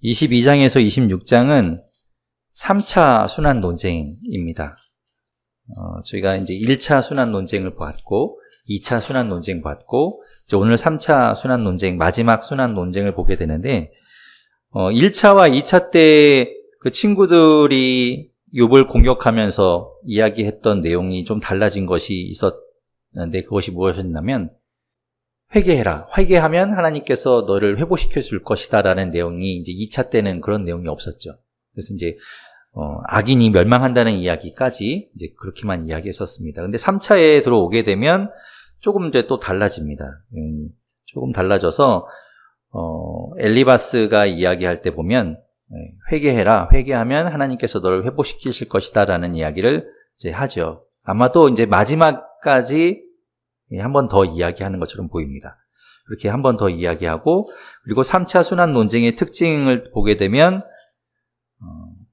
22장에서 26장은 3차 순환 논쟁입니다. 저희가 이제 1차 순환 논쟁을 봤고, 2차 순환 논쟁 봤고, 이제 오늘 3차 순환 논쟁, 마지막 순환 논쟁을 보게 되는데, 1차와 2차 때 그 친구들이 욥을 공격하면서 이야기했던 내용이 좀 달라진 것이 있었는데, 그것이 무엇이었냐면, 회개해라. 회개하면 하나님께서 너를 회복시켜 줄 것이다 라는 내용이 이제 2차 때는 그런 내용이 없었죠. 그래서 이제 악인이 멸망한다는 이야기까지 이제 그렇게만 이야기했었습니다. 근데 3차에 들어오게 되면 조금 이제 또 달라집니다. 조금 달라져서 엘리바스가 이야기할 때 보면 회개해라. 회개하면 하나님께서 너를 회복시키실 것이다 라는 이야기를 이제 하죠. 아마도 이제 마지막까지 한 번 더 이야기하는 것처럼 보입니다. 그렇게 한 번 더 이야기하고, 그리고 3차 순환 논쟁의 특징을 보게 되면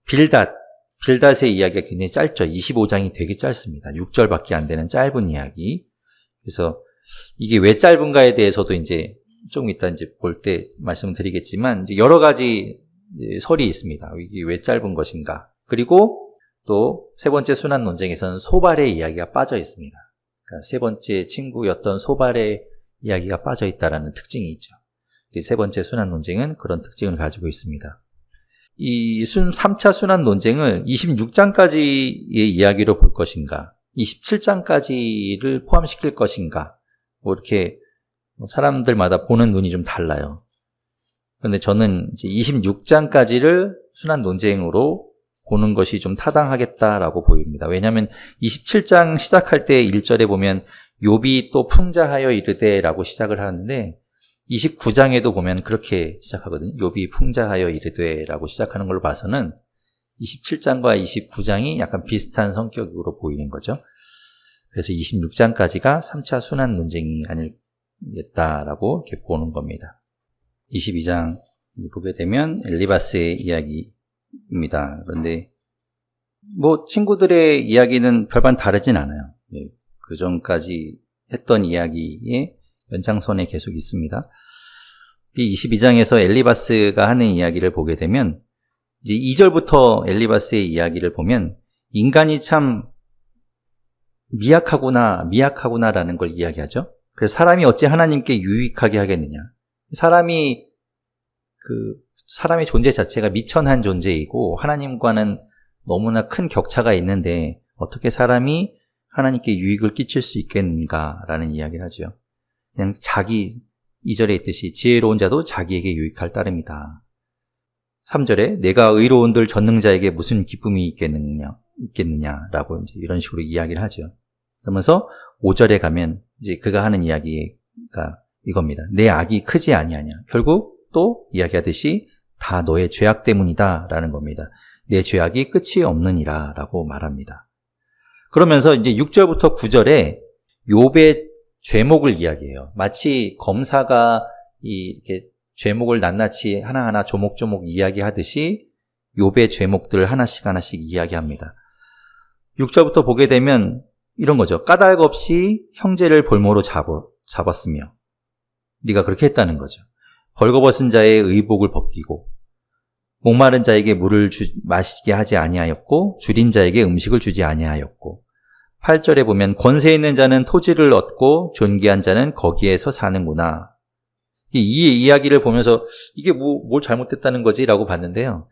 빌닷의 이야기가 굉장히 짧죠. 25장이 되게 짧습니다. 6절밖에 안 되는 짧은 이야기. 그래서 이게 왜 짧은가에 대해서도 이제 조금 이따 이제 볼 때 말씀을 드리겠지만, 이제 여러 가지 설이 있습니다. 이게 왜 짧은 것인가. 그리고 또 세 번째 순환 논쟁에서는 소발의 이야기가 빠져 있습니다. 그러니까 세 번째 친구였던 소발의 이야기가 빠져 있다라는 특징이 있죠. 세 번째 순환 논쟁은 그런 특징을 가지고 있습니다. 이 3차 순환 논쟁을 26장까지의 이야기로 볼 것인가, 27장까지를 포함시킬 것인가, 뭐 이렇게 사람들마다 보는 눈이 좀 달라요. 그런데 저는 이제 26장까지를 순환 논쟁으로 보는 것이 좀 타당하겠다라고 보입니다. 왜냐하면 27장 시작할 때 1절에 보면 욥이 또 풍자하여 이르되라고 시작을 하는데 29장에도 보면 그렇게 시작하거든요. 욥이 풍자하여 이르되라고 시작하는 걸로 봐서는 27장과 29장이 약간 비슷한 성격으로 보이는 거죠. 그래서 26장까지가 3차 순환 논쟁이 아니겠다라고 이렇게 보는 겁니다. 22장 보게 되면 엘리바스의 이야기입니다. 그런데 뭐 친구들의 이야기는 별반 다르진 않아요. 그 전까지 했던 이야기의 연장선에 계속 있습니다. 이 22장에서 엘리바스가 하는 이야기를 보게 되면 이제 2절부터 엘리바스의 이야기를 보면 인간이 참 미약하구나라는 걸 이야기하죠. 그래서 사람이 어찌 하나님께 유익하게 하겠느냐. 사람의 존재 자체가 미천한 존재이고 하나님과는 너무나 큰 격차가 있는데 어떻게 사람이 하나님께 유익을 끼칠 수 있겠는가라는 이야기를 하죠. 그냥 2절에 있듯이 지혜로운 자도 자기에게 유익할 따름이다. 3절에 내가 의로운들 전능자에게 무슨 기쁨이 있겠느냐라고 이제 이런 식으로 이야기를 하죠. 그러면서 5절에 가면 이제 그가 하는 이야기가 이겁니다. 내 악이 크지 아니하냐. 결국 또 이야기하듯이 다 너의 죄악 때문이다라는 겁니다. 내 죄악이 끝이 없느니라 라고 말합니다. 그러면서 이제 6절부터 9절에 욥의 죄목을 이야기해요. 마치 검사가 이렇게 죄목을 낱낱이 하나하나 조목조목 이야기하듯이 욥의 죄목들을 하나씩 이야기합니다. 6절부터 보게 되면 이런 거죠. 까닭 없이 형제를 볼모로 잡았으며 네가 그렇게 했다는 거죠. 벌거벗은 자의 의복을 벗기고 목마른 자에게 물을 마시게 하지 아니하였고 줄인 자에게 음식을 주지 아니하였고 8절에 보면 권세 있는 자는 토지를 얻고 존귀한 자는 거기에서 사는구나. 이 이야기를 보면서 이게 뭘 잘못됐다는 거지? 라고 봤는데요.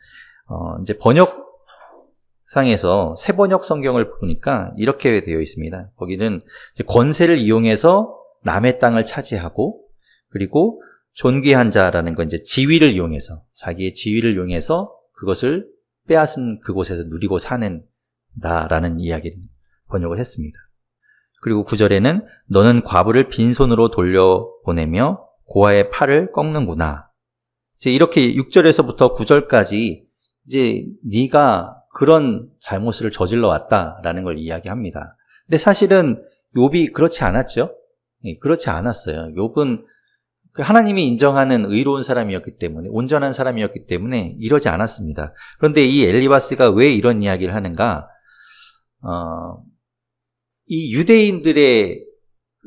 이제 번역상에서 새 번역 성경을 보니까 이렇게 되어 있습니다. 거기는 이제 권세를 이용해서 남의 땅을 차지하고 그리고 존귀한 자라는 건 이제 지위를 이용해서 자기의 지위를 이용해서 그것을 빼앗은 그곳에서 누리고 사는다라는 이야기를 번역을 했습니다. 그리고 9절에는 너는 과부를 빈손으로 돌려보내며 고아의 팔을 꺾는구나. 이제 이렇게 6절에서부터 9절까지 이제 네가 그런 잘못을 저질러 왔다라는 걸 이야기합니다. 근데 사실은 욥이 그렇지 않았죠. 그렇지 않았어요. 욥은 하나님이 인정하는 의로운 사람이었기 때문에 온전한 사람이었기 때문에 이러지 않았습니다. 그런데 이 엘리바스가 왜 이런 이야기를 하는가? 이 유대인들의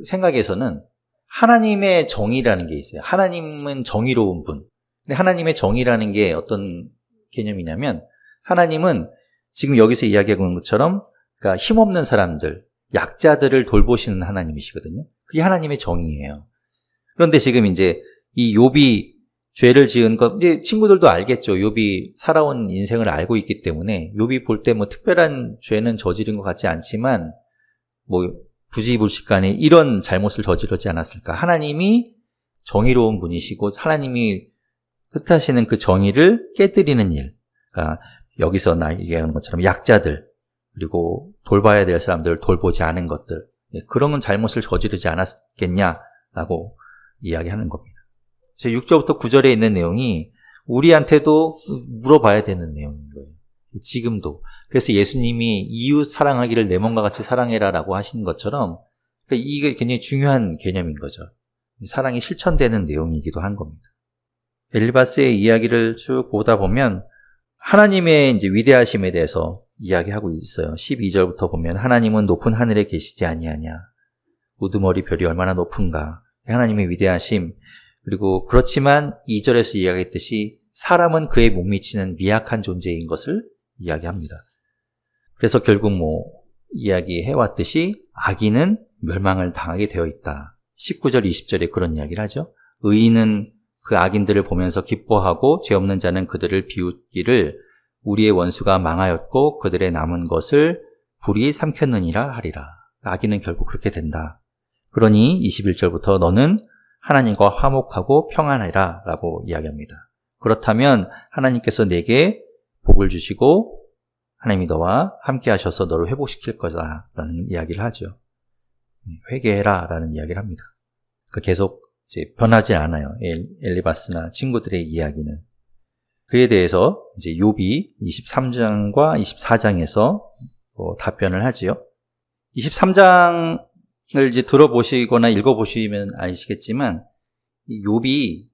생각에서는 하나님의 정의라는 게 있어요. 하나님은 정의로운 분. 근데 하나님의 정의라는 게 어떤 개념이냐면 하나님은 지금 여기서 이야기하고 있는 것처럼 그러니까 힘없는 사람들, 약자들을 돌보시는 하나님이시거든요. 그게 하나님의 정의예요. 그런데 지금 이제 이 욥이 죄를 지은 것, 이제 친구들도 알겠죠. 욥이 살아온 인생을 알고 있기 때문에 욥이 볼 때 뭐 특별한 죄는 저지른 것 같지 않지만 뭐 부지불식간에 이런 잘못을 저지르지 않았을까. 하나님이 정의로운 분이시고 하나님이 뜻하시는 그 정의를 깨뜨리는 일. 그러니까 여기서 나 얘기하는 것처럼 약자들 그리고 돌봐야 될 사람들을 돌보지 않은 것들. 그런 잘못을 저지르지 않았겠냐라고 이야기하는 겁니다. 제 6절부터 9절에 있는 내용이 우리한테도 물어봐야 되는 내용인 거예요. 지금도. 그래서 예수님이 이웃 사랑하기를 내 몸과 같이 사랑해라라고 하신 것처럼 이게 굉장히 중요한 개념인 거죠. 사랑이 실천되는 내용이기도 한 겁니다. 엘리바스의 이야기를 쭉 보다 보면 하나님의 이제 위대하심에 대해서 이야기하고 있어요. 12절부터 보면 하나님은 높은 하늘에 계시지 아니하냐. 우두머리 별이 얼마나 높은가. 하나님의 위대하심. 그리고 그렇지만 2절에서 이야기했듯이 사람은 그에 못 미치는 미약한 존재인 것을 이야기합니다. 그래서 결국 이야기해왔듯이 악인은 멸망을 당하게 되어 있다. 19절, 20절에 그런 이야기를 하죠. 의인은 그 악인들을 보면서 기뻐하고 죄 없는 자는 그들을 비웃기를 우리의 원수가 망하였고 그들의 남은 것을 불이 삼켰느니라 하리라. 악인은 결국 그렇게 된다. 그러니 21절부터 너는 하나님과 화목하고 평안하라 라고 이야기합니다. 그렇다면 하나님께서 내게 복을 주시고 하나님이 너와 함께 하셔서 너를 회복시킬 거다 라는 이야기를 하죠. 회개해라 라는 이야기를 합니다. 계속 이제 변하지 않아요. 엘리바스나 친구들의 이야기는. 그에 대해서 이제 욥이 23장과 24장에서 답변을 하지요. 23장을 이제 들어보시거나 읽어보시면 아시겠지만 욥이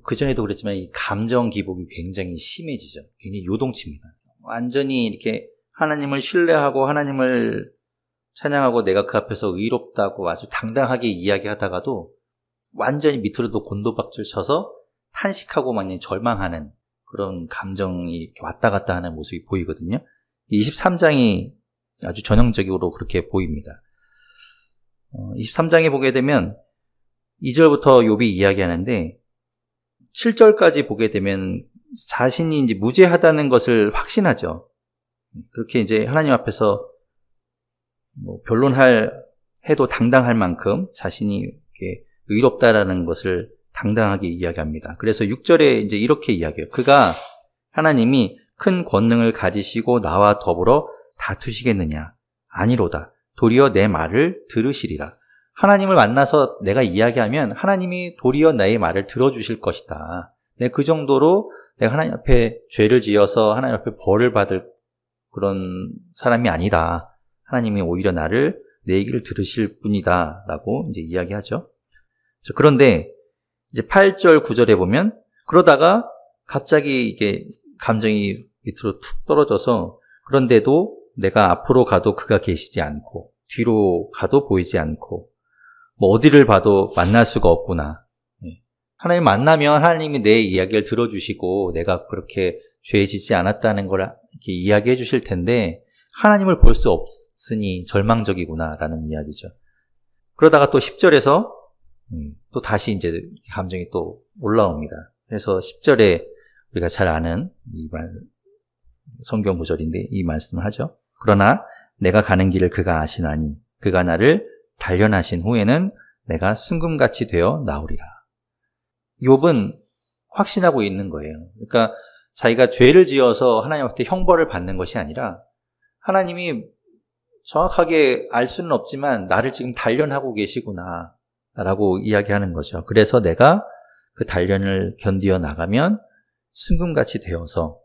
그전에도 그랬지만 이 감정 기복이 굉장히 심해지죠. 굉장히 요동칩니다. 완전히 이렇게 하나님을 신뢰하고 하나님을 찬양하고 내가 그 앞에서 의롭다고 아주 당당하게 이야기하다가도 완전히 밑으로도 곤도박질 쳐서 탄식하고 많이 절망하는 그런 감정이 이렇게 왔다 갔다 하는 모습이 보이거든요. 23장이 아주 전형적으로 그렇게 보입니다. 23장에 보게 되면 2절부터 욥이 이야기하는데 7절까지 보게 되면 자신이 이제 무죄하다는 것을 확신하죠. 그렇게 이제 하나님 앞에서 해도 당당할 만큼 자신이 이렇게 의롭다라는 것을 당당하게 이야기합니다. 그래서 6절에 이제 이렇게 이야기해요. 그가 하나님이 큰 권능을 가지시고 나와 더불어 다투시겠느냐? 아니로다. 도리어 내 말을 들으시리라. 하나님을 만나서 내가 이야기하면 하나님이 도리어 나의 말을 들어주실 것이다. 그 정도로 내가 하나님 앞에 죄를 지어서 하나님 앞에 벌을 받을 그런 사람이 아니다. 하나님이 오히려 내 얘기를 들으실 뿐이다. 라고 이제 이야기하죠. 그런데 이제 8절, 9절에 보면 그러다가 갑자기 이게 감정이 밑으로 툭 떨어져서 그런데도 내가 앞으로 가도 그가 계시지 않고 뒤로 가도 보이지 않고 어디를 봐도 만날 수가 없구나. 하나님 만나면 하나님이 내 이야기를 들어주시고 내가 그렇게 죄 짓지 않았다는 걸 이렇게 이야기해 주실 텐데 하나님을 볼 수 없으니 절망적이구나라는 이야기죠. 그러다가 또 10절에서 또 다시 이제 감정이 또 올라옵니다. 그래서 10절에 우리가 잘 아는 성경 구절인데 이 말씀을 하죠. 그러나 내가 가는 길을 그가 아시나니 그가 나를 단련하신 후에는 내가 순금같이 되어 나오리라. 욥은 확신하고 있는 거예요. 그러니까 자기가 죄를 지어서 하나님한테 형벌을 받는 것이 아니라 하나님이 정확하게 알 수는 없지만 나를 지금 단련하고 계시구나 라고 이야기하는 거죠. 그래서 내가 그 단련을 견디어 나가면 순금같이 되어서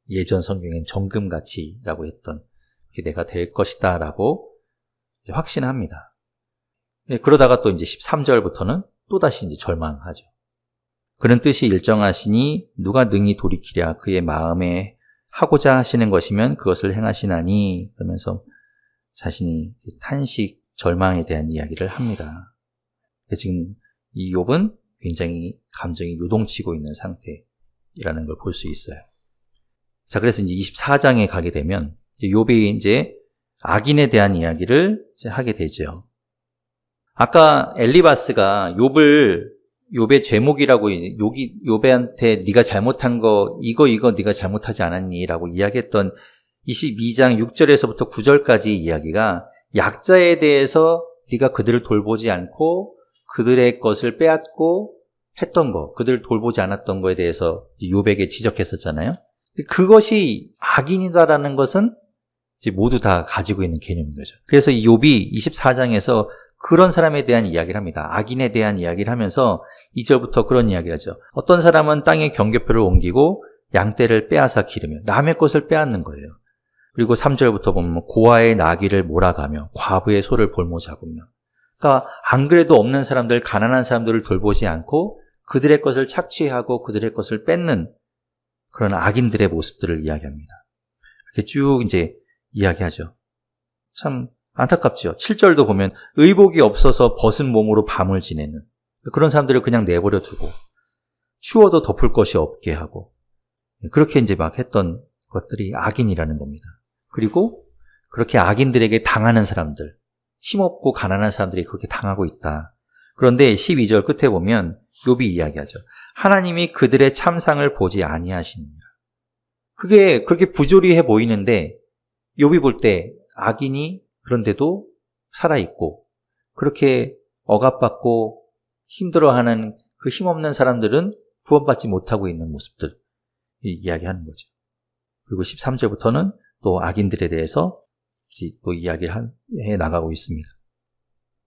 예전 성경엔 정금같이라고 했던 그게 내가 될 것이다 라고 확신합니다. 그러다가 또 이제 13절부터는 또다시 이제 절망하죠. 그런 뜻이 일정하시니 누가 능히 돌이키랴 그의 마음에 하고자 하시는 것이면 그것을 행하시나니 그러면서 자신이 탄식, 절망에 대한 이야기를 합니다. 지금 이 욥은 굉장히 감정이 요동치고 있는 상태라는 걸 볼 수 있어요. 자, 그래서 이제 24장에 가게 되면 욥이 이제 악인에 대한 이야기를 이제 하게 되죠. 아까 엘리바스가 욥의 제목이라고 욥한테 네가 잘못한 거 이거 네가 잘못하지 않았니라고 이야기했던 22장 6절에서부터 9절까지 이야기가 약자에 대해서 네가 그들을 돌보지 않고 그들의 것을 빼앗고 했던 거, 그들을 돌보지 않았던 거에 대해서 욥에게 지적했었잖아요. 그것이 악인이다라는 것은 이제 모두 다 가지고 있는 개념인 거죠. 그래서 이 욥이 24장에서 그런 사람에 대한 이야기를 합니다. 악인에 대한 이야기를 하면서 2절부터 그런 이야기를 하죠. 어떤 사람은 땅에 경계표를 옮기고 양떼를 빼앗아 기르며 남의 것을 빼앗는 거예요. 그리고 3절부터 보면 고아의 나귀를 몰아가며 과부의 소를 볼모 잡으며, 그러니까 안 그래도 없는 사람들, 가난한 사람들을 돌보지 않고 그들의 것을 착취하고 그들의 것을 뺏는 그런 악인들의 모습들을 이야기합니다. 이렇게 쭉 이제 이야기하죠. 참 안타깝죠. 7절도 보면 의복이 없어서 벗은 몸으로 밤을 지내는 그런 사람들을 그냥 내버려 두고 추워도 덮을 것이 없게 하고 그렇게 이제 막 했던 것들이 악인이라는 겁니다. 그리고 그렇게 악인들에게 당하는 사람들, 힘없고 가난한 사람들이 그렇게 당하고 있다. 그런데 12절 끝에 보면 욥이 이야기하죠. 하나님이 그들의 참상을 보지 아니하시느니라. 그게 그렇게 부조리해 보이는데 욥이 볼 때 악인이 그런데도 살아있고 그렇게 억압받고 힘들어하는 그 힘없는 사람들은 구원받지 못하고 있는 모습들 이야기하는 거죠. 그리고 13절부터는 또 악인들에 대해서 또 이야기를 해 나가고 있습니다.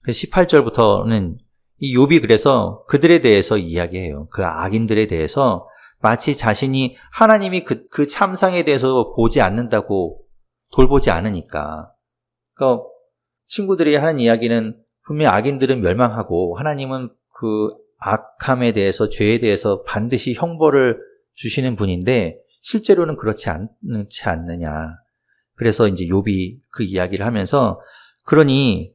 18절부터는 이 욥이 그래서 그들에 대해서 이야기해요. 그 악인들에 대해서 마치 자신이 하나님이 그 참상에 대해서 보지 않는다고 돌보지 않으니까. 그러니까 친구들이 하는 이야기는 분명히 악인들은 멸망하고 하나님은 그 악함에 대해서 죄에 대해서 반드시 형벌을 주시는 분인데 실제로는 그렇지 않지 않느냐. 그래서 이제 욥이 그 이야기를 하면서 그러니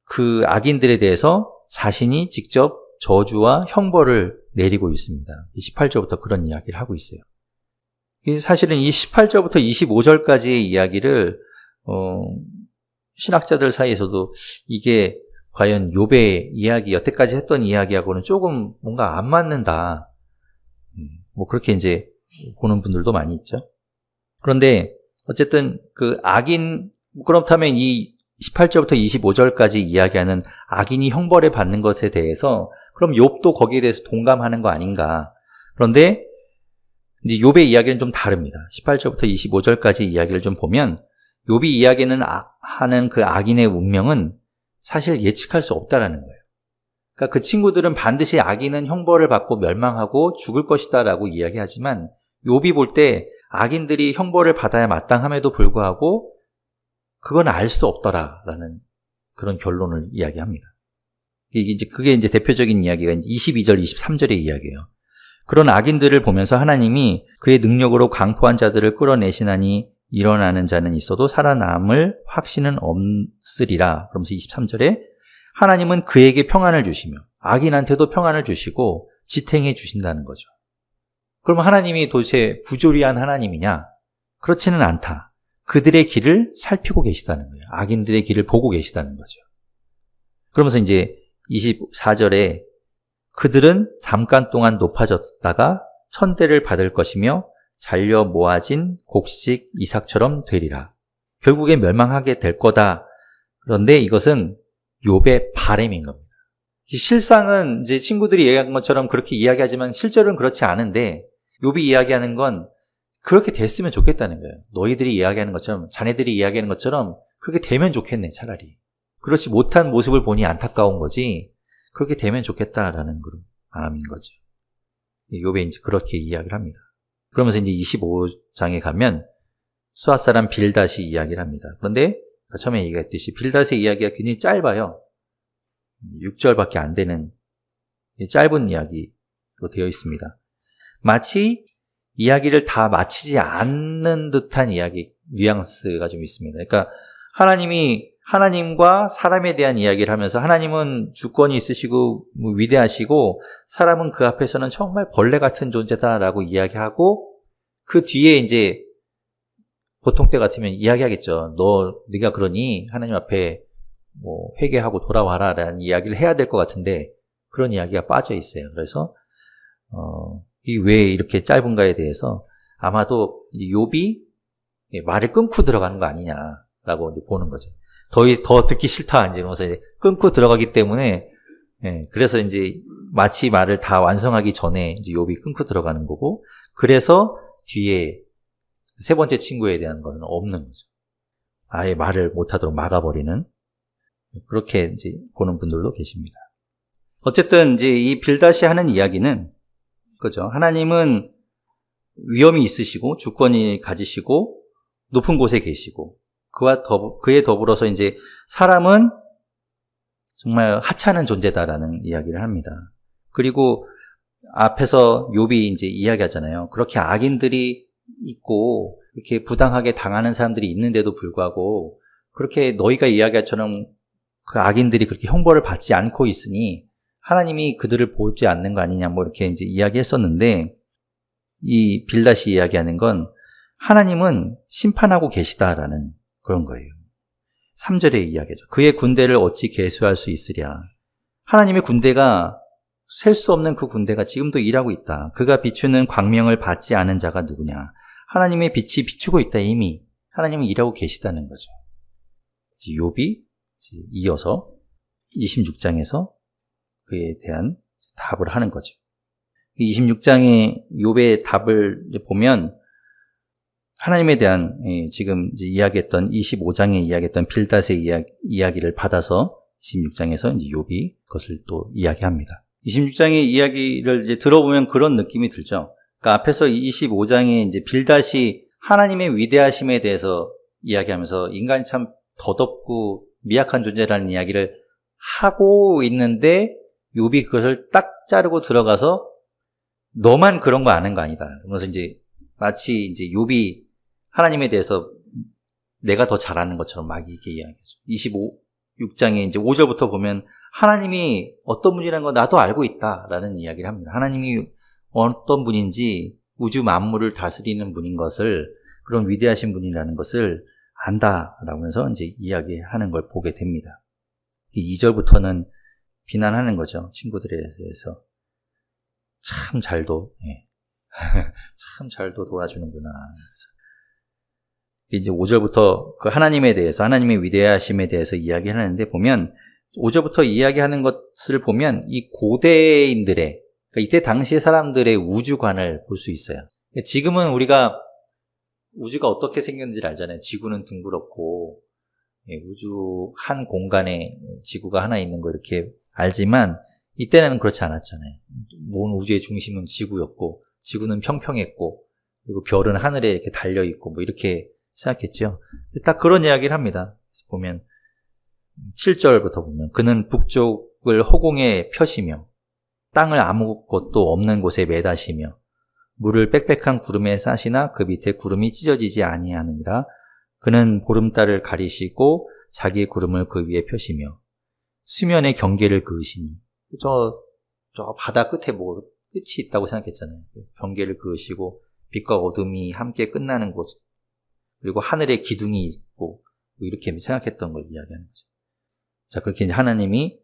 그 악인들에 대해서 자신이 직접 저주와 형벌을 내리고 있습니다. 18절부터 그런 이야기를 하고 있어요. 사실은 이 18절부터 25절까지의 이야기를 신학자들 사이에서도 이게 과연 욥의 이야기, 여태까지 했던 이야기하고는 조금 뭔가 안 맞는다. 뭐 그렇게 이제 보는 분들도 많이 있죠. 그런데 어쨌든 그 악인, 그렇다면 이 18절부터 25절까지 이야기하는 악인이 형벌을 받는 것에 대해서 그럼 욥도 거기에 대해서 동감하는 거 아닌가. 그런데 이제 욥의 이야기는 좀 다릅니다. 18절부터 25절까지 이야기를 좀 보면 욥이 이야기는 하는 그 악인의 운명은 사실 예측할 수 없다라는 거예요. 그러니까 그 친구들은 반드시 악인은 형벌을 받고 멸망하고 죽을 것이다라고 이야기하지만 욥이 볼 때 악인들이 형벌을 받아야 마땅함에도 불구하고 그건 알 수 없더라라는 그런 결론을 이야기합니다. 그게 이제 대표적인 이야기가 22절, 23절의 이야기예요. 그런 악인들을 보면서 하나님이 그의 능력으로 강포한 자들을 끌어내시나니 일어나는 자는 있어도 살아남을 확신은 없으리라. 그러면서 23절에 하나님은 그에게 평안을 주시며 악인한테도 평안을 주시고 지탱해 주신다는 거죠. 그럼 하나님이 도대체 부조리한 하나님이냐? 그렇지는 않다. 그들의 길을 살피고 계시다는 거예요. 악인들의 길을 보고 계시다는 거죠. 그러면서 이제 24절에 그들은 잠깐 동안 높아졌다가 천대를 받을 것이며 잘려 모아진 곡식 이삭처럼 되리라. 결국에 멸망하게 될 거다. 그런데 이것은 욥의 바람인 겁니다. 실상은 이제 친구들이 이야기한 것처럼 그렇게 이야기하지만 실제로는 그렇지 않은데 욥이 이야기하는 건 그렇게 됐으면 좋겠다는 거예요. 너희들이 이야기하는 것처럼, 자네들이 이야기하는 것처럼 그렇게 되면 좋겠네, 차라리. 그렇지 못한 모습을 보니 안타까운 거지 그렇게 되면 좋겠다라는 그런 마음인 거죠. 욥이 이제 그렇게 이야기를 합니다. 그러면서 이제 25장에 가면 수앗 사람 빌닷이 이야기를 합니다. 그런데 처음에 얘기했듯이 빌닷의 이야기가 굉장히 짧아요. 6절밖에 안 되는 짧은 이야기로 되어 있습니다. 마치 이야기를 다 마치지 않는 듯한 이야기, 뉘앙스가 좀 있습니다. 그러니까 하나님이 하나님과 사람에 대한 이야기를 하면서 하나님은 주권이 있으시고 위대하시고 사람은 그 앞에서는 정말 벌레 같은 존재다라고 이야기하고 그 뒤에 이제 보통 때 같으면 이야기하겠죠. 네가 그러니 하나님 앞에 뭐 회개하고 돌아와라라는 이야기를 해야 될 것 같은데 그런 이야기가 빠져 있어요. 그래서 이 왜 이렇게 짧은가에 대해서 아마도 욥이 말을 끊고 들어가는 거 아니냐라고 이제 보는 거죠. 더 듣기 싫다 이제 이러면서 끊고 들어가기 때문에 그래서 이제 마치 말을 다 완성하기 전에 이제 욥이 끊고 들어가는 거고 그래서 뒤에 세 번째 친구에 대한 건 없는 거죠. 아예 말을 못하도록 막아버리는 그렇게 이제 보는 분들도 계십니다. 어쨌든 이제 이 빌닷이 하는 이야기는 그죠. 하나님은 위엄이 있으시고 주권이 가지시고 높은 곳에 계시고 그에 더불어서 이제 사람은 정말 하찮은 존재다라는 이야기를 합니다. 그리고 앞에서 욥이 이제 이야기하잖아요. 그렇게 악인들이 있고 이렇게 부당하게 당하는 사람들이 있는데도 불구하고 그렇게 너희가 이야기처럼 그 악인들이 그렇게 형벌을 받지 않고 있으니 하나님이 그들을 보지 않는 거 아니냐 뭐 이렇게 이제 이야기했었는데 이 빌닷이 이야기하는 건 하나님은 심판하고 계시다라는 그런 거예요. 3절의 이야기죠. 그의 군대를 어찌 계수할 수 있으랴. 하나님의 군대가 셀 수 없는 그 군대가 지금도 일하고 있다. 그가 비추는 광명을 받지 않은 자가 누구냐. 하나님의 빛이 비추고 있다. 이미 하나님은 일하고 계시다는 거죠. 욥이 이어서 26장에서 그에 대한 답을 하는 거죠. 26장의 욥의 답을 보면 하나님에 대한 지금 이제 이야기했던 25장에 이야기했던 빌닷의 이야기를 받아서 26장에서 이제 욥이 그것을 또 이야기합니다. 26장의 이야기를 이제 들어보면 그런 느낌이 들죠. 그러니까 앞에서 25장에 이제 빌닷이 하나님의 위대하심에 대해서 이야기하면서 인간이 참 더덥고 미약한 존재라는 이야기를 하고 있는데 욥이 그것을 딱 자르고 들어가서 너만 그런 거 아는 거 아니다. 그러면서 이제 마치 이제 욥이 하나님에 대해서 내가 더 잘하는 것처럼 막 이렇게 이야기하죠. 26장에 이제 5절부터 보면 하나님이 어떤 분이라는 거 나도 알고 있다라는 이야기를 합니다. 하나님이 어떤 분인지 우주 만물을 다스리는 분인 것을 그런 위대하신 분이라는 것을 안다라고 해서 이제 이야기하는 걸 보게 됩니다. 2절부터는 비난하는 거죠. 친구들에 대해서. 참 잘도 도와주는구나. 이제 5절부터 그 하나님에 대해서 하나님의 위대하심에 대해서 이야기하는데 보면 5절부터 이야기하는 것을 보면 이 고대인들의 그러니까 이때 당시의 사람들의 우주관을 볼 수 있어요. 지금은 우리가 우주가 어떻게 생겼는지 알잖아요. 지구는 둥그렇고 우주 한 공간에 지구가 하나 있는 거 이렇게 알지만 이때는 그렇지 않았잖아요. 모든 우주의 중심은 지구였고 지구는 평평했고 그리고 별은 하늘에 이렇게 달려있고 뭐 이렇게 생각했죠. 딱 그런 이야기를 합니다. 보면 7절부터 보면 그는 북쪽을 허공에 펴시며 땅을 아무것도 없는 곳에 매다시며 물을 빽빽한 구름에 싸시나 그 밑에 구름이 찢어지지 아니하느니라. 그는 보름달을 가리시고 자기의 구름을 그 위에 펴시며 수면의 경계를 그으시니 저 바다 끝에 뭐 끝이 있다고 생각했잖아요. 경계를 그으시고 빛과 어둠이 함께 끝나는 곳 그리고 하늘에 기둥이 있고 이렇게 생각했던 걸 이야기하는 거죠. 자, 그렇게 이제 하나님이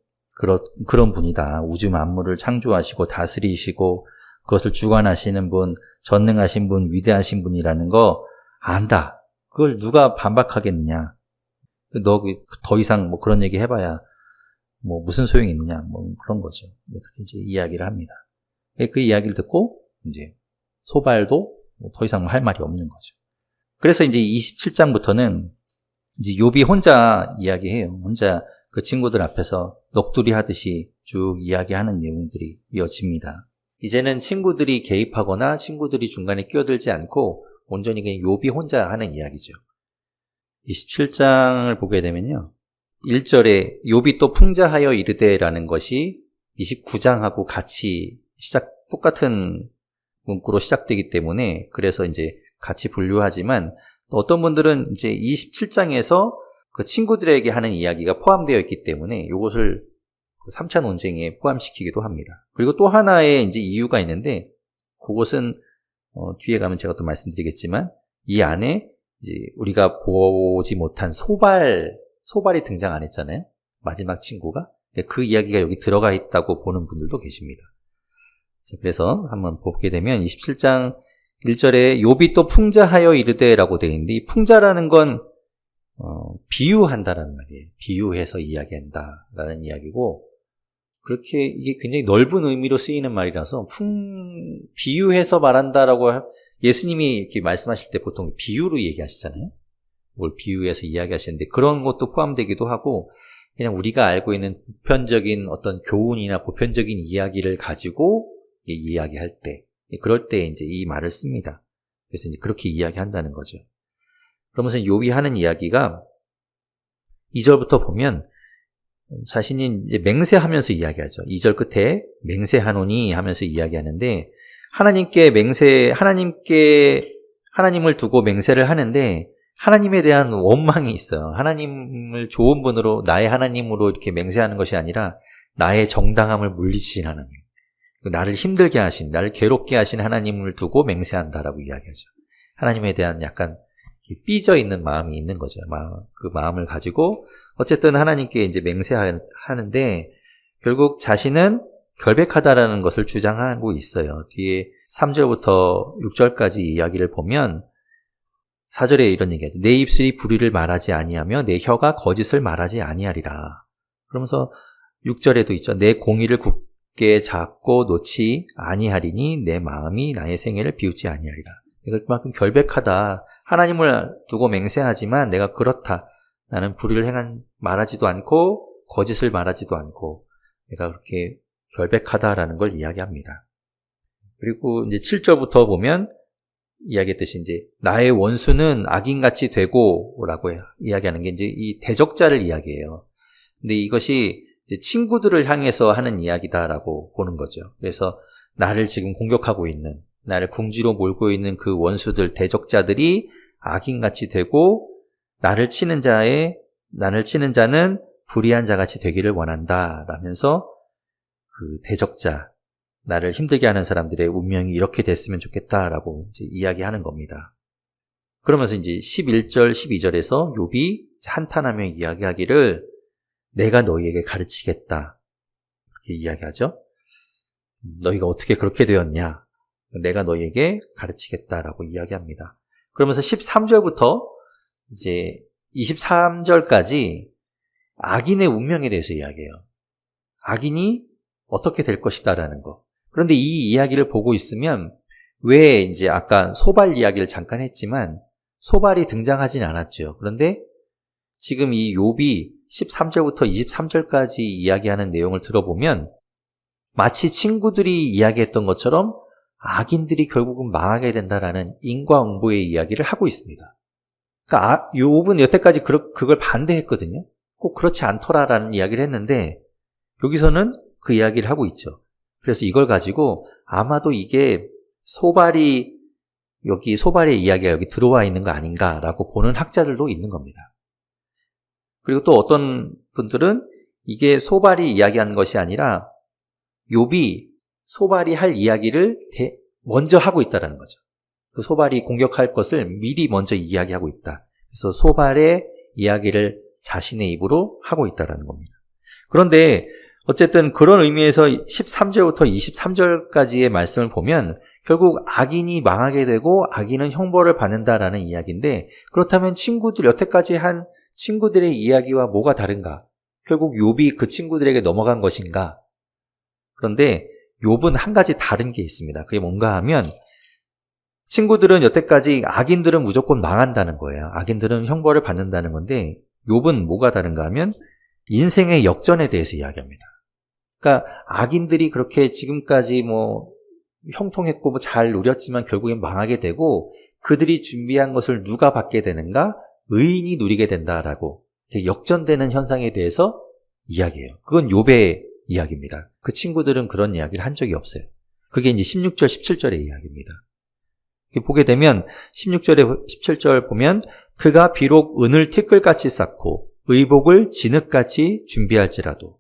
그런 분이다. 우주 만물을 창조하시고 다스리시고 그것을 주관하시는 분, 전능하신 분, 위대하신 분이라는 거 안다. 그걸 누가 반박하겠느냐. 너 더 이상 뭐 그런 얘기 해봐야 뭐 무슨 소용이 있느냐. 뭐 그런 거죠. 그렇게 이제 이야기를 합니다. 그 이야기를 듣고 이제 소발도 더 이상 할 말이 없는 거죠. 그래서 이제 27장부터는 이제 욥이 혼자 이야기해요. 혼자 그 친구들 앞에서 넋두리 하듯이 쭉 이야기하는 내용들이 이어집니다. 이제는 친구들이 개입하거나 친구들이 중간에 끼어들지 않고 온전히 그냥 욥이 혼자 하는 이야기죠. 27장을 보게 되면요. 1절에 욥이 또 풍자하여 이르되라는 것이 29장하고 같이 똑같은 문구로 시작되기 때문에 그래서 이제 같이 분류하지만 어떤 분들은 이제 27장에서 그 친구들에게 하는 이야기가 포함되어 있기 때문에 이것을 3차 논쟁에 포함시키기도 합니다. 그리고 또 하나의 이제 이유가 있는데 그것은 뒤에 가면 제가 또 말씀드리겠지만 이 안에 이제 우리가 보지 못한 소발이 등장 안 했잖아요. 마지막 친구가. 그 이야기가 여기 들어가 있다고 보는 분들도 계십니다. 자, 그래서 한번 보게 되면 27장 1절에 욥이 또 풍자하여 이르되라고 되어 있는데 이 풍자라는 건 비유한다라는 말이에요. 비유해서 이야기한다라는 이야기고 그렇게 이게 굉장히 넓은 의미로 쓰이는 말이라서 비유해서 말한다라고 예수님이 이렇게 말씀하실 때 보통 비유로 얘기하시잖아요. 뭘 비유해서 이야기하시는데 그런 것도 포함되기도 하고 그냥 우리가 알고 있는 보편적인 어떤 교훈이나 보편적인 이야기를 가지고 이야기할 때 그럴 때 이제 이 말을 씁니다. 그래서 이제 그렇게 이야기한다는 거죠. 그러면서 욥이 하는 이야기가 2절부터 보면 자신이 이제 맹세하면서 이야기하죠. 2절 끝에 맹세하노니 하면서 이야기하는데 하나님을 두고 맹세를 하는데 하나님에 대한 원망이 있어요. 하나님을 좋은 분으로 나의 하나님으로 이렇게 맹세하는 것이 아니라 나의 정당함을 물리치신 하나님, 나를 힘들게 하신, 나를 괴롭게 하신 하나님을 두고 맹세한다라고 이야기하죠. 하나님에 대한 약간 삐져 있는 마음이 있는 거죠. 그 마음을 가지고 어쨌든 하나님께 이제 맹세하는데 결국 자신은 결백하다라는 것을 주장하고 있어요. 뒤에 3절부터 6절까지 이야기를 보면 4절에 이런 얘기하죠. 내 입술이 불의를 말하지 아니하며 내 혀가 거짓을 말하지 아니하리라. 그러면서 6절에도 있죠. 내 공의를 굳게 잡고 놓지 아니하리니 내 마음이 나의 생애를 비웃지 아니하리라. 내가 그만큼 결백하다. 하나님을 두고 맹세하지만 내가 그렇다. 나는 불의를 말하지도 않고 거짓을 말하지도 않고 내가 그렇게 결백하다라는 걸 이야기합니다. 그리고 이제 7절부터 보면 이야기했듯이 이제 나의 원수는 악인같이 되고라고 이야기하는 게 이제 이 대적자를 이야기해요. 근데 이것이 이제 친구들을 향해서 하는 이야기다라고 보는 거죠. 그래서 나를 지금 공격하고 있는, 나를 궁지로 몰고 있는 그 원수들, 대적자들이 악인같이 되고 나를 치는 자는 불의한 자같이 되기를 원한다 라면서 그 대적자, 나를 힘들게 하는 사람들의 운명이 이렇게 됐으면 좋겠다라고 이제 이야기하는 겁니다. 그러면서 이제 11절, 12절에서 욥이 한탄하며 이야기하기를 내가 너희에게 가르치겠다. 이렇게 이야기하죠. 너희가 어떻게 그렇게 되었냐? 내가 너희에게 가르치겠다라고 이야기합니다. 그러면서 13절부터 이제 23절까지 악인의 운명에 대해서 이야기해요. 악인이 어떻게 될 것이다라는 거. 그런데 이 이야기를 보고 있으면 왜 이제 아까 소발 이야기를 잠깐 했지만 소발이 등장하진 않았죠. 그런데 지금 이 욥이 13절부터 23절까지 이야기하는 내용을 들어보면 마치 친구들이 이야기했던 것처럼 악인들이 결국은 망하게 된다라는 인과응보의 이야기를 하고 있습니다. 그러니까 욥은 여태까지 그걸 반대했거든요. 꼭 그렇지 않더라라는 이야기를 했는데 여기서는 그 이야기를 하고 있죠. 그래서 이걸 가지고 아마도 이게 소발의 이야기가 여기 들어와 있는 거 아닌가라고 보는 학자들도 있는 겁니다. 그리고 또 어떤 분들은 이게 소발이 이야기한 것이 아니라 욥이 소발이 할 이야기를 먼저 하고 있다는 거죠. 그 소발이 공격할 것을 미리 먼저 이야기하고 있다. 그래서 소발의 이야기를 자신의 입으로 하고 있다는 겁니다. 그런데 어쨌든 그런 의미에서 13절부터 23절까지의 말씀을 보면 결국 악인이 망하게 되고 악인은 형벌을 받는다라는 이야기인데 그렇다면 여태까지 한 친구들의 이야기와 뭐가 다른가? 결국 욥이 그 친구들에게 넘어간 것인가? 그런데 욥은 한 가지 다른 게 있습니다. 그게 뭔가 하면 친구들은 여태까지 악인들은 무조건 망한다는 거예요. 악인들은 형벌을 받는다는 건데 욥은 뭐가 다른가 하면 인생의 역전에 대해서 이야기합니다. 그러니까 악인들이 그렇게 지금까지 형통했고 잘 누렸지만 결국엔 망하게 되고 그들이 준비한 것을 누가 받게 되는가? 의인이 누리게 된다라고 역전되는 현상에 대해서 이야기해요. 그건 욥의 이야기입니다. 그 친구들은 그런 이야기를 한 적이 없어요. 그게 이제 16절, 17절의 이야기입니다. 보게 되면 16절에 17절 보면 그가 비록 은을 티끌같이 쌓고 의복을 진흙같이 준비할지라도.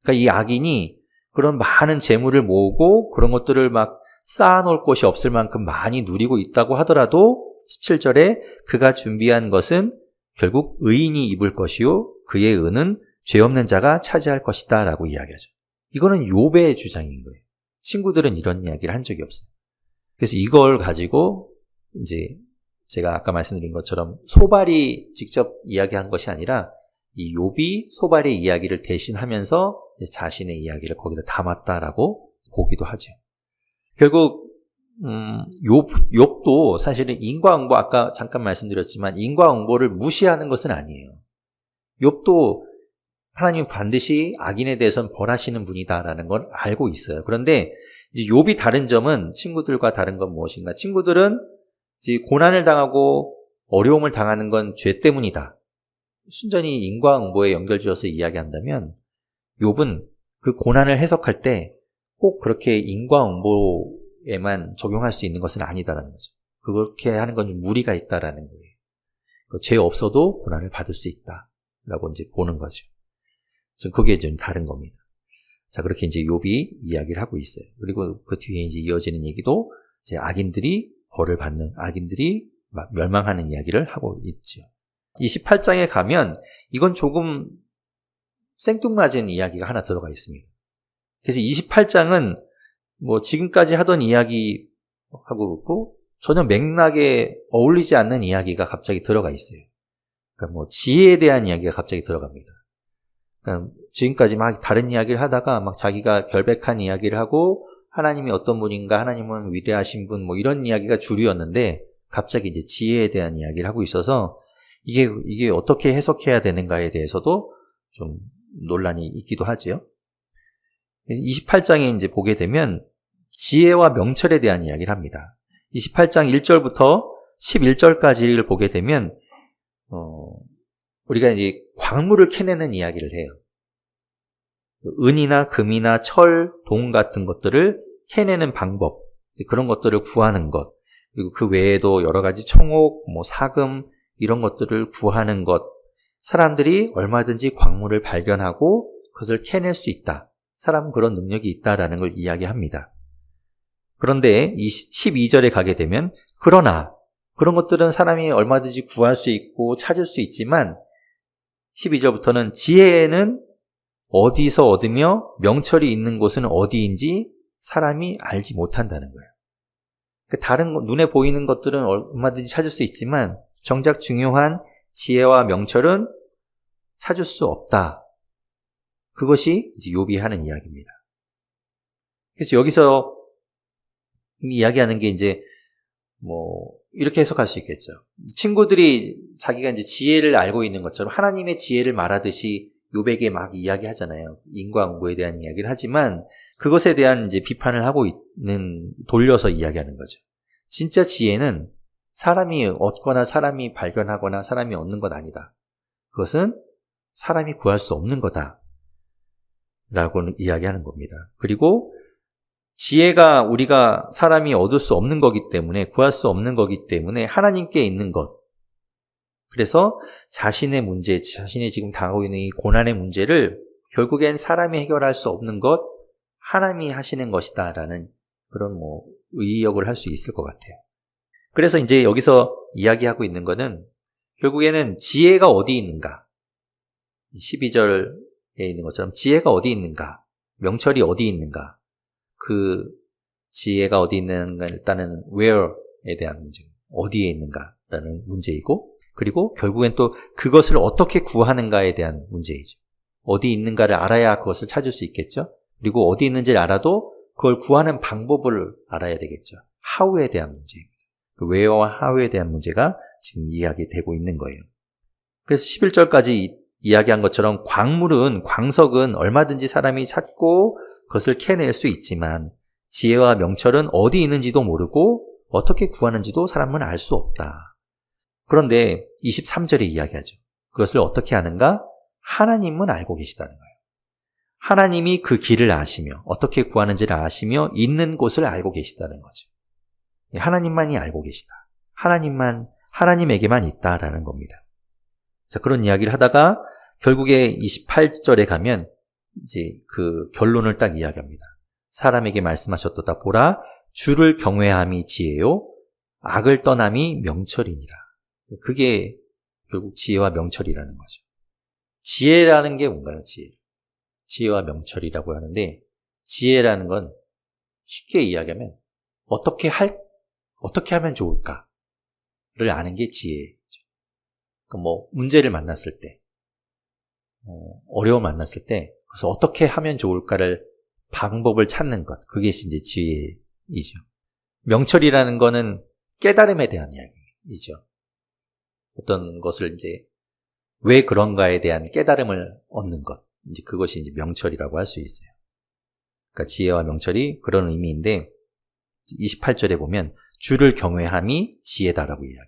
그러니까 이 악인이 그런 많은 재물을 모으고 그런 것들을 막 쌓아놓을 곳이 없을 만큼 많이 누리고 있다고 하더라도 17절에 그가 준비한 것은 결국 의인이 입을 것이요 그의 은은 죄 없는 자가 차지할 것이다 라고 이야기하죠. 이거는 욥의 주장인 거예요. 친구들은 이런 이야기를 한 적이 없어요. 그래서 이걸 가지고 이제 제가 아까 말씀드린 것처럼 소발이 직접 이야기한 것이 아니라 이 욥이 소발의 이야기를 대신하면서 자신의 이야기를 거기다 담았다라고 보기도 하죠. 결국 욥도 사실은 인과응보, 아까 잠깐 말씀드렸지만 인과응보를 무시하는 것은 아니에요. 욥도 하나님 반드시 악인에 대해서는 벌하시는 분이다라는 걸 알고 있어요. 그런데 이제 욥이 다른 점은 친구들과 다른 건 무엇인가? 친구들은 이제 고난을 당하고 어려움을 당하는 건 죄 때문이다. 순전히 인과응보에 연결지어서 이야기한다면 욥은 그 고난을 해석할 때 꼭 그렇게 인과응보에만 적용할 수 있는 것은 아니다라는 거죠. 그렇게 하는 건 좀 무리가 있다라는 거예요. 죄 없어도 고난을 받을 수 있다라고 이제 보는 거죠. 그게 좀 다른 겁니다. 자, 그렇게 이제 욥이 이야기를 하고 있어요. 그리고 그 뒤에 이제 이어지는 얘기도 이제 악인들이 벌을 받는, 악인들이 막 멸망하는 이야기를 하고 있죠. 28장에 가면 이건 조금 생뚱맞은 이야기가 하나 들어가 있습니다. 그래서 28장은 뭐 지금까지 하던 이야기하고 있고 전혀 맥락에 어울리지 않는 이야기가 갑자기 들어가 있어요. 그러니까 뭐 지혜에 대한 이야기가 갑자기 들어갑니다. 그러니까 지금까지 막 다른 이야기를 하다가 막 자기가 결백한 이야기를 하고 하나님이 어떤 분인가, 하나님은 위대하신 분, 뭐 이런 이야기가 주류였는데 갑자기 이제 지혜에 대한 이야기를 하고 있어서 이게 어떻게 해석해야 되는가에 대해서도 좀 논란이 있기도 하지요. 28장에 이제 보게 되면 지혜와 명철에 대한 이야기를 합니다. 28장 1절부터 11절까지를 보게 되면 우리가 이제 광물을 캐내는 이야기를 해요. 은이나 금이나 철, 동 같은 것들을 캐내는 방법, 그런 것들을 구하는 것, 그리고 그 외에도 여러 가지 청옥, 뭐 사금 이런 것들을 구하는 것, 사람들이 얼마든지 광물을 발견하고 그것을 캐낼 수 있다. 사람은 그런 능력이 있다라는 걸 이야기합니다. 그런데 이 12절에 가게 되면 그러나 그런 것들은 사람이 얼마든지 구할 수 있고 찾을 수 있지만 12절부터는 지혜는 어디서 얻으며 명철이 있는 곳은 어디인지 사람이 알지 못한다는 거예요. 다른 눈에 보이는 것들은 얼마든지 찾을 수 있지만 정작 중요한 지혜와 명철은 찾을 수 없다. 그것이 이제 욥이 하는 이야기입니다. 그래서 여기서 이야기하는 게 이제 뭐 이렇게 해석할 수 있겠죠. 친구들이 자기가 이제 지혜를 알고 있는 것처럼 하나님의 지혜를 말하듯이 욥에게 막 이야기하잖아요. 인과응보에 대한 이야기를 하지만 그것에 대한 이제 비판을 하고 있는, 돌려서 이야기하는 거죠. 진짜 지혜는 사람이 얻거나 사람이 발견하거나 사람이 얻는 것 아니다. 그것은 사람이 구할 수 없는 거다. 라고 이야기하는 겁니다. 그리고 지혜가 우리가 사람이 얻을 수 없는 거기 때문에, 구할 수 없는 거기 때문에 하나님께 있는 것. 그래서 자신의 문제, 자신이 지금 당하고 있는 이 고난의 문제를 결국엔 사람이 해결할 수 없는 것, 하나님이 하시는 것이다 라는 그런 뭐 의역을 할 수 있을 것 같아요. 그래서 이제 여기서 이야기하고 있는 거는 결국에는 지혜가 어디 있는가, 12절에 있는 것처럼 지혜가 어디 있는가, 명철이 어디 있는가, 그 지혜가 어디 있는가, 일단은 where에 대한 문제, 어디에 있는가라는 문제이고, 그리고 결국엔 또 그것을 어떻게 구하는가에 대한 문제이죠. 어디 있는가를 알아야 그것을 찾을 수 있겠죠. 그리고 어디 있는지를 알아도 그걸 구하는 방법을 알아야 되겠죠. how에 대한 문제입니다. 그 where와 how에 대한 문제가 지금 이야기되고 있는 거예요. 그래서 11절까지 이야기한 것처럼 광석은 얼마든지 사람이 찾고 그것을 캐낼 수 있지만 지혜와 명철은 어디 있는지도 모르고 어떻게 구하는지도 사람은 알 수 없다. 그런데 23절에 이야기하죠. 그것을 어떻게 아는가? 하나님은 알고 계시다는 거예요. 하나님이 그 길을 아시며 어떻게 구하는지를 아시며 있는 곳을 알고 계시다는 거죠. 하나님만이 알고 계시다. 하나님만 하나님에게만 있다라는 겁니다. 자, 그런 이야기를 하다가 결국에 28절에 가면 이제 그 결론을 딱 이야기합니다. 사람에게 말씀하셨도다. 보라, 주를 경외함이 지혜요, 악을 떠남이 명철이니라. 그게 결국 지혜와 명철이라는 거죠. 지혜라는 게 뭔가요? 지혜와 명철이라고 하는데, 지혜라는 건 쉽게 이야기하면 어떻게 하면 좋을까를 아는 게 지혜죠. 뭐 문제를 만났을 때, 어려움을 만났을 때, 그래서 어떻게 하면 좋을까를 방법을 찾는 것, 그게 이제 지혜이죠. 명철이라는 거는 깨달음에 대한 이야기이죠. 어떤 것을 이제 왜 그런가에 대한 깨달음을 얻는 것, 이제 그것이 이제 명철이라고 할 수 있어요. 그러니까 지혜와 명철이 그런 의미인데 28절에 보면 주를 경외함이 지혜다라고 이야기해요.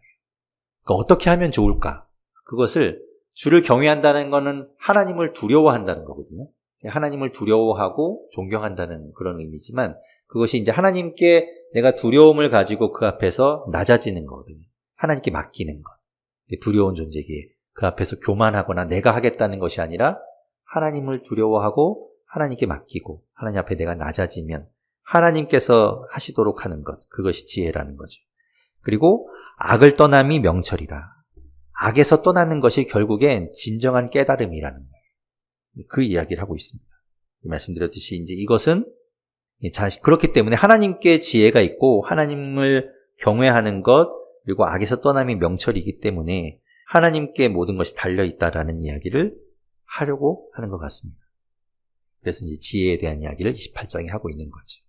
그러니까 어떻게 하면 좋을까? 그것을 주를 경외한다는 것은 하나님을 두려워한다는 거거든요. 하나님을 두려워하고 존경한다는 그런 의미지만 그것이 이제 하나님께 내가 두려움을 가지고 그 앞에서 낮아지는 거거든요. 하나님께 맡기는 것. 두려운 존재기에 그 앞에서 교만하거나 내가 하겠다는 것이 아니라 하나님을 두려워하고 하나님께 맡기고 하나님 앞에 내가 낮아지면 하나님께서 하시도록 하는 것, 그것이 지혜라는 거죠. 그리고 악을 떠남이 명철이라. 악에서 떠나는 것이 결국엔 진정한 깨달음이라는 거예요. 그 이야기를 하고 있습니다. 말씀드렸듯이 이제 이것은 그렇기 때문에 하나님께 지혜가 있고 하나님을 경외하는 것, 그리고 악에서 떠남이 명철이기 때문에 하나님께 모든 것이 달려있다라는 이야기를 하려고 하는 것 같습니다. 그래서 이제 지혜에 대한 이야기를 28장에 하고 있는 거죠.